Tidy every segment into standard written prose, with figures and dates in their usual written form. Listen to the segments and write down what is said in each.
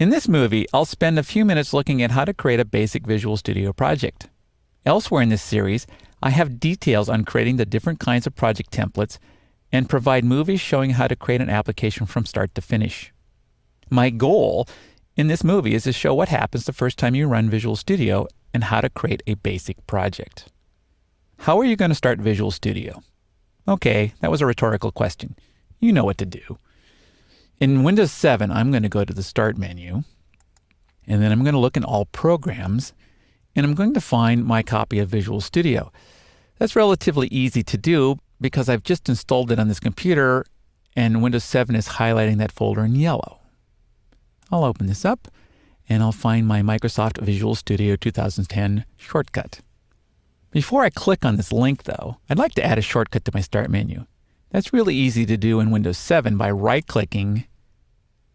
In this movie, I'll spend a few minutes looking at how to create a basic Visual Studio project. Elsewhere in this series, I have details on creating the different kinds of project templates and provide movies showing how to create an application from start to finish. My goal in this movie is to show what happens the first time you run Visual Studio and how to create a basic project. How are you going to start Visual Studio? Okay, that was a rhetorical question. You know what to do. In Windows 7, I'm going to go to the Start menu, and then I'm going to look in All Programs, and I'm going to find my copy of Visual Studio. That's relatively easy to do because I've just installed it on this computer, and Windows 7 is highlighting that folder in yellow. I'll open this up, and I'll find my Microsoft Visual Studio 2010 shortcut. Before I click on this link, though, I'd like to add a shortcut to my Start menu. That's really easy to do in Windows 7 by right-clicking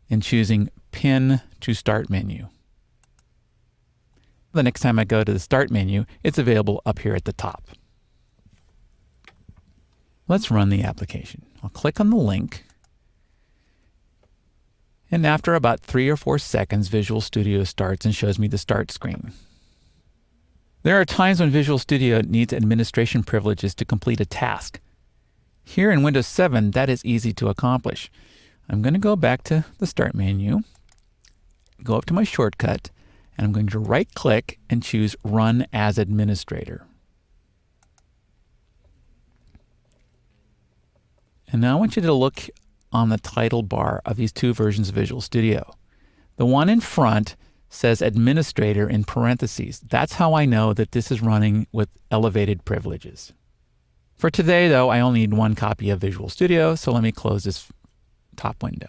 and choosing Pin to Start menu. The next time I go to the Start menu, it's available up here at the top. Let's run the application. I'll click on the link, and after about 3 or 4 seconds, Visual Studio starts and shows me the Start screen. There are times when Visual Studio needs administration privileges to complete a task. Here in Windows 7, that is easy to accomplish. I'm going to go back to the Start menu, go up to my shortcut, and I'm going to right-click and choose Run as Administrator. And now I want you to look on the title bar of these two versions of Visual Studio. The one in front says Administrator in parentheses. That's how I know that this is running with elevated privileges. For today, though, I only need one copy of Visual Studio, so let me close this top window.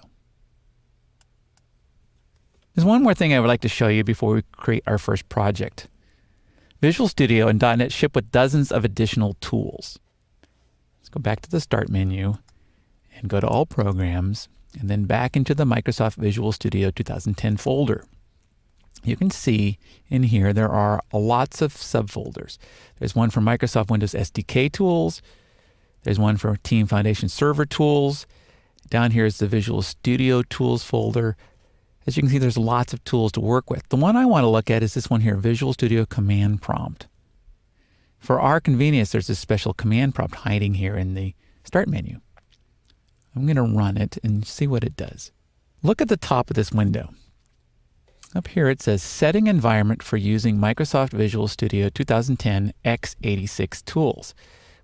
There's one more thing I would like to show you before we create our first project. Visual Studio and .NET ship with dozens of additional tools. Let's go back to the Start menu and go to All Programs, and then back into the Microsoft Visual Studio 2010 folder. You can see in here there are lots of subfolders. There's one for Microsoft Windows SDK tools. There's one for Team Foundation Server tools. Down here is the Visual Studio Tools folder. As you can see, there's lots of tools to work with. The one I want to look at is this one here, Visual Studio Command Prompt. For our convenience, there's a special command prompt hiding here in the Start menu. I'm going to run it and see what it does. Look at the top of this window. Up here it says Setting Environment for Using Microsoft Visual Studio 2010 x86 Tools.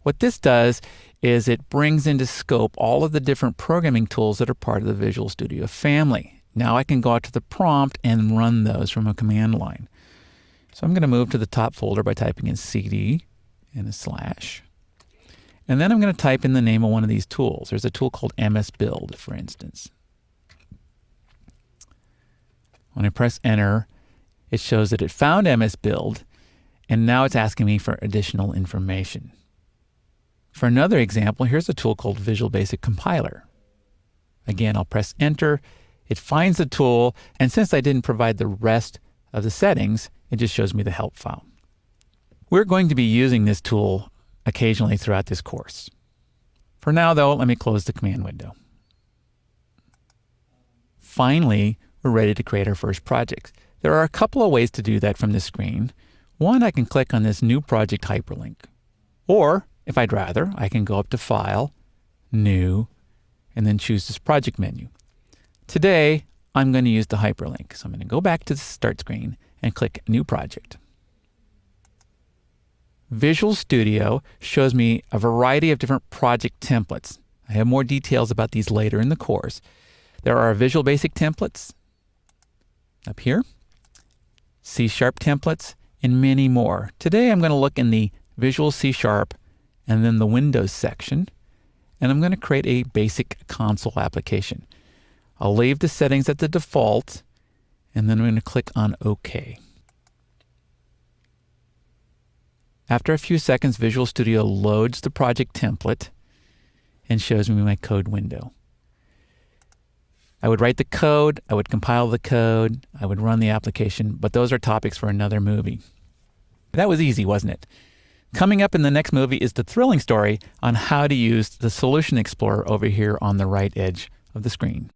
What this does is it brings into scope all of the different programming tools that are part of the Visual Studio family. Now I can go out to the prompt and run those from a command line. So I'm going to move to the top folder by typing in CD and a slash. And then I'm going to type in the name of one of these tools. There's a tool called MS Build, for instance. When I press enter, it shows that it found MS Build, and now it's asking me for additional information. For another example, here's a tool called Visual Basic Compiler. Again, I'll press enter. It finds the tool, and since I didn't provide the rest of the settings, it just shows me the help file. We're going to be using this tool occasionally throughout this course. For now, though, let me close the command window. Finally, we're ready to create our first project. There are a couple of ways to do that from this screen. One, I can click on this New Project hyperlink. Or, if I'd rather, I can go up to File, New, and then choose this project menu. Today, I'm going to use the hyperlink. So I'm going to go back to the Start screen and click New Project. Visual Studio shows me a variety of different project templates. I have more details about these later in the course. There are Visual Basic templates up here, C# templates, and many more. Today I'm going to look in the Visual C# and then the Windows section, and I'm going to create a basic console application. I'll leave the settings at the default, and then I'm going to click on OK. After a few seconds, Visual Studio loads the project template and shows me my code window. I would write the code, I would compile the code, I would run the application, but those are topics for another movie. That was easy, wasn't it? Coming up in the next movie is the thrilling story on how to use the Solution Explorer over here on the right edge of the screen.